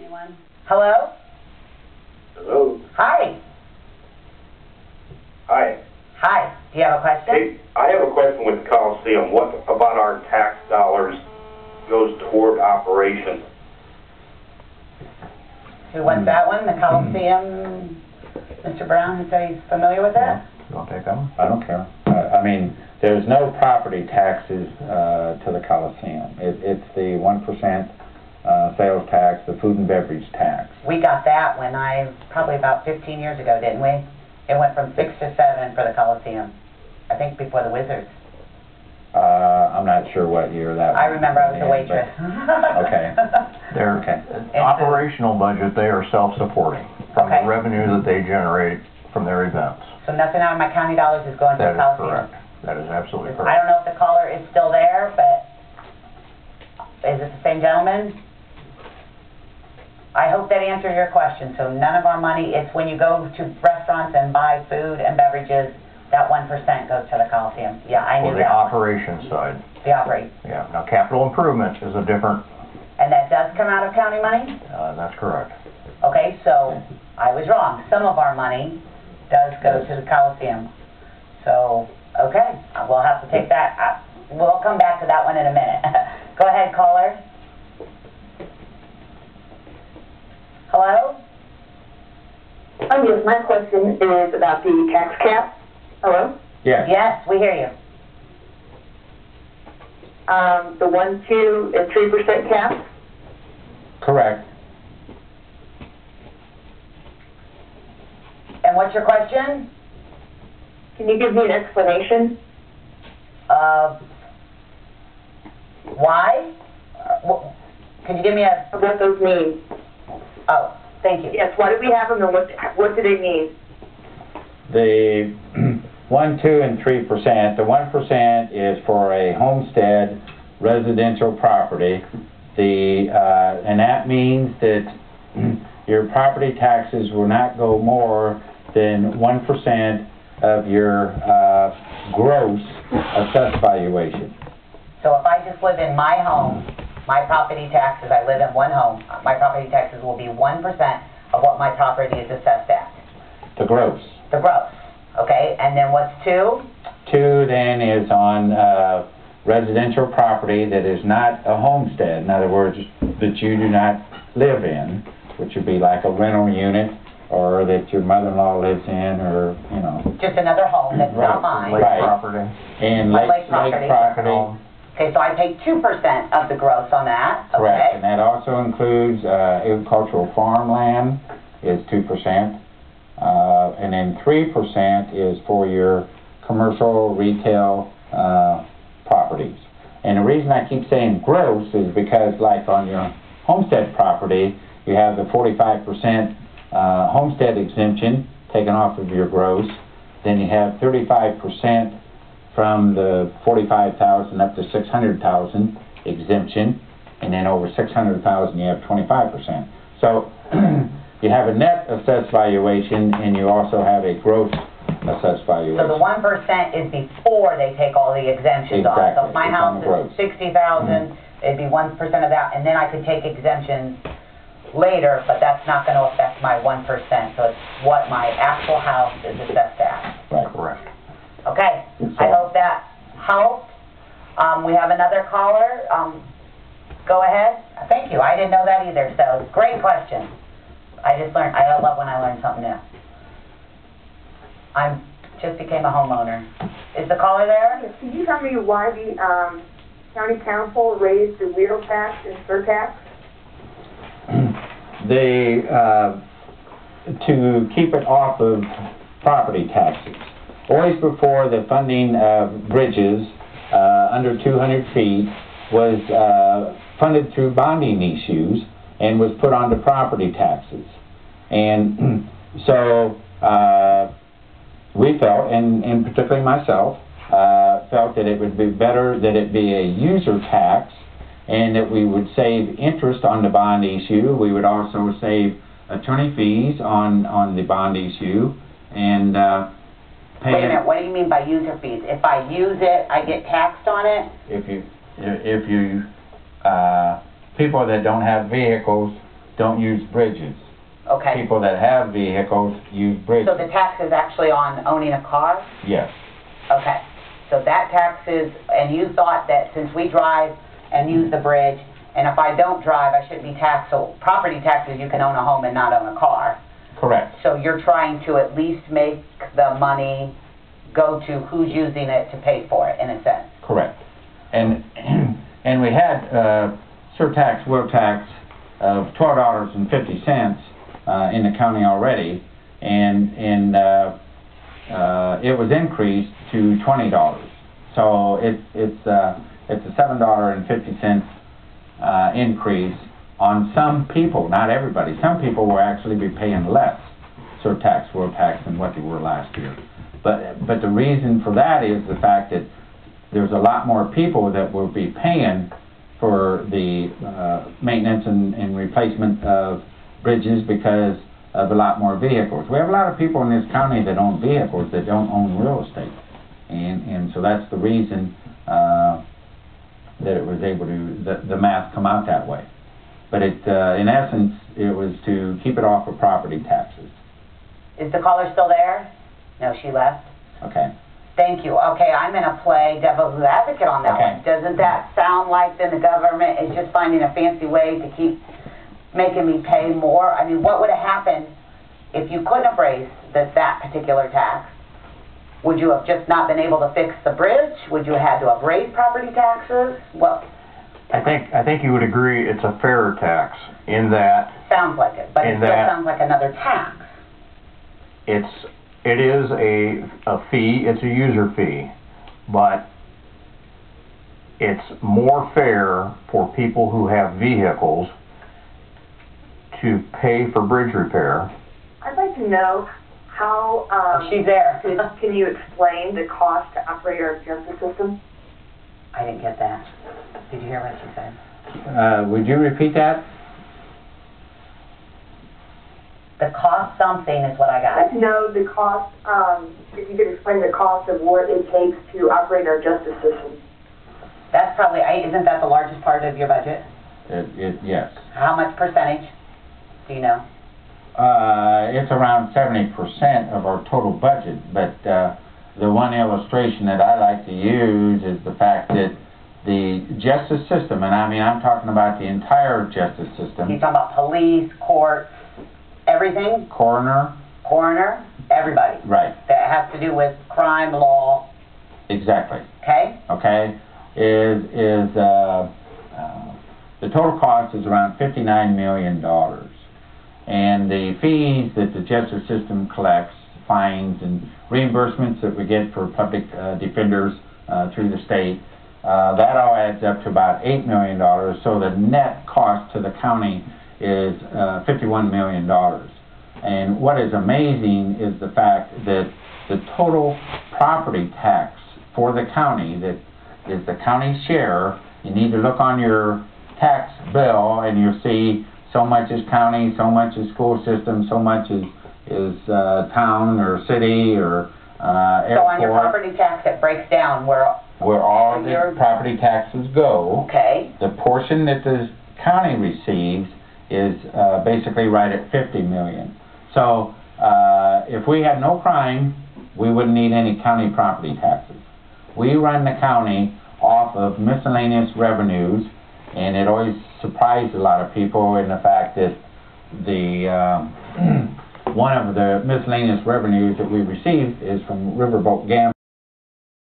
Anyone? Hello? Hello? Hi. Hi. Hi. Do you have a question? Hey, I have a question with the Coliseum. What about our tax dollars goes toward operations? Who wants that one? The Coliseum? Mr. Brown, he said he's familiar with that? You want to take that one? I don't care. I mean, there's no property taxes to the Coliseum. It's the 1% sales tax, the food and beverage tax. We got that when probably about 15 years ago, didn't we? It went from 6 to 7 for the Coliseum. I think before the Wizards. I'm not sure what year that was. I remember I was a waitress. Okay. Their operational budget, they are self-supporting from Okay. the revenue that they generate from their events. So nothing out of my county dollars is going to That the is Coliseum? correct. That is absolutely I correct. don't know if the caller is still there, but is it the same gentleman? I hope that answers your question. So none of our money, it's when you go to restaurants and buy food and beverages, that 1% goes to the Coliseum. Yeah, I knew For the that. operations side. The operate. Yeah. Now, capital improvement is a different, And that does come out of county money? that's correct. Okay, so I was wrong. Some of our money does go to the Coliseum. So, okay, we'll have to take that. We'll come back to that one in a minute. Go ahead, caller. Hello? Yes, my question is about the tax cap. Hello? Yes. Yes, we hear you. The 1, 2, and 3% cap? Correct. And what's your question? Can you give me an explanation? Why? Can you give me a... Of what those mean? Oh, thank you. Yes, why do we have them and what do they mean? The 1, 2, and 3%. The 1% is for a homestead residential property. And that means that your property taxes will not go more than 1% of your gross assessed valuation. So if I just live in my home, my property taxes, I live in one home, my property taxes will be 1% of what my property is assessed at. The gross. The gross. Okay, and then what's 2? 2 then is on residential property that is not a homestead. In other words, that you do not live in, which would be like a rental unit, or that your mother-in-law lives in, or, you know. Just another home that's not mine. Lake Right. property. And My lake lake property. Okay, so I pay 2% of the gross on that. Okay. Correct, and that also includes agricultural farmland is 2%, and then 3% is for your commercial retail properties. And the reason I keep saying gross is because, like on your homestead property, you have the 45% homestead exemption taken off of your gross. Then you have 35% from the 45,000 up to 600,000 exemption, and then over 600,000 you have 25%. So you have a net assessed valuation, and you also have a gross assessed valuation. So the 1% is before they take all the exemptions off. Exactly. So if my It's house on gross. is 60,000, it'd be 1% of that, and then I could take exemptions later, but that's not going to affect my 1%. So it's what my actual house is assessed at. Right. Correct. Okay, I hope that helped. We have another caller. Go ahead. Thank you. I didn't know that either, so great question. I just learned. I love when I learn something new. I just became a homeowner. Is the caller there? Yes, can you tell me why the county council raised the wheel tax and surtax? They, to keep it off of property taxes. Always before, the funding of bridges under 200 feet was funded through bonding issues and was put onto property taxes. And so we felt, and particularly myself, felt that it would be better that it be a user tax, and that we would save interest on the bond issue. We would also save attorney fees on the bond issue, and Wait a minute, what do you mean by user fees? If I use it, I get taxed on it? If you people that don't have vehicles don't use bridges. Okay. People that have vehicles use bridges. So the tax is actually on owning a car? Yes, Okay. So that tax is, and you thought that since we drive and use the bridge, and if I don't drive, I shouldn't be taxed, so property taxes, you can own a home and not own a car. correct. So you're trying to at least make the money go to who's using it to pay for it, in a sense. Correct. And and we had surtax, wheel tax of $12.50 in the county already, and it was increased to $20. So it's a $7.50 increase on some people, not everybody. Some people will actually be paying less surtax, wheel tax than what they were last year. But the reason for that is the fact that there's a lot more people that will be paying for the maintenance and replacement of bridges because of a lot more vehicles. We have a lot of people in this county that own vehicles that don't own real estate. And so that's the reason that it was able to, the math come out that way. But it, in essence, it was to keep it off of property taxes. Is the caller still there? No, she left. Okay. Thank you. Okay, I'm going to play devil's advocate on that Okay. one. Doesn't that sound like then the government is just finding a fancy way to keep making me pay more? I mean, what would have happened if you couldn't have raised that particular tax? Would you have just not been able to fix the bridge? Would you have had to have raised property taxes? What? I think you would agree it's a fairer tax in that Sounds like it, but it In still that- sounds like another tax. it is a fee, it's a user fee, but it's more fair for people who have vehicles to pay for bridge repair. I'd like to know how, She's there. can you explain the cost to operate our justice system? I didn't get that. Did you hear what she said? Would you repeat that? The cost something is what I I'd got. like to know the cost, if you could explain the cost of what it takes to operate our justice system. That's probably, isn't that the largest part of your budget? Yes. How much percentage? Do you know? It's around 70% of our total budget, but the one illustration that I like to use is the fact that the justice system, and I mean I'm talking about the entire justice system. You're talking about police, courts, everything? Coroner. Coroner, everybody. Right. That has to do with crime, law, Exactly. okay? Okay. The total cost is around $59 million. And the fees that the justice system collects, fines and reimbursements that we get for public defenders through the state, that all adds up to about $8 million. So the net cost to the county is $51 million. And what is amazing is the fact that the total property tax for the county, that is the county share, you need to look on your tax bill and you'll see so much is county, so much is school system, so much is town or city or airport. So on your property tax, it breaks down where all your the property taxes go. okay. The portion that the county receives is basically right at $50 million. So if we had no crime, we wouldn't need any county property taxes. We run the county off of miscellaneous revenues, and it always surprised a lot of people in the fact that the one of the miscellaneous revenues that we receive is from riverboat gambling.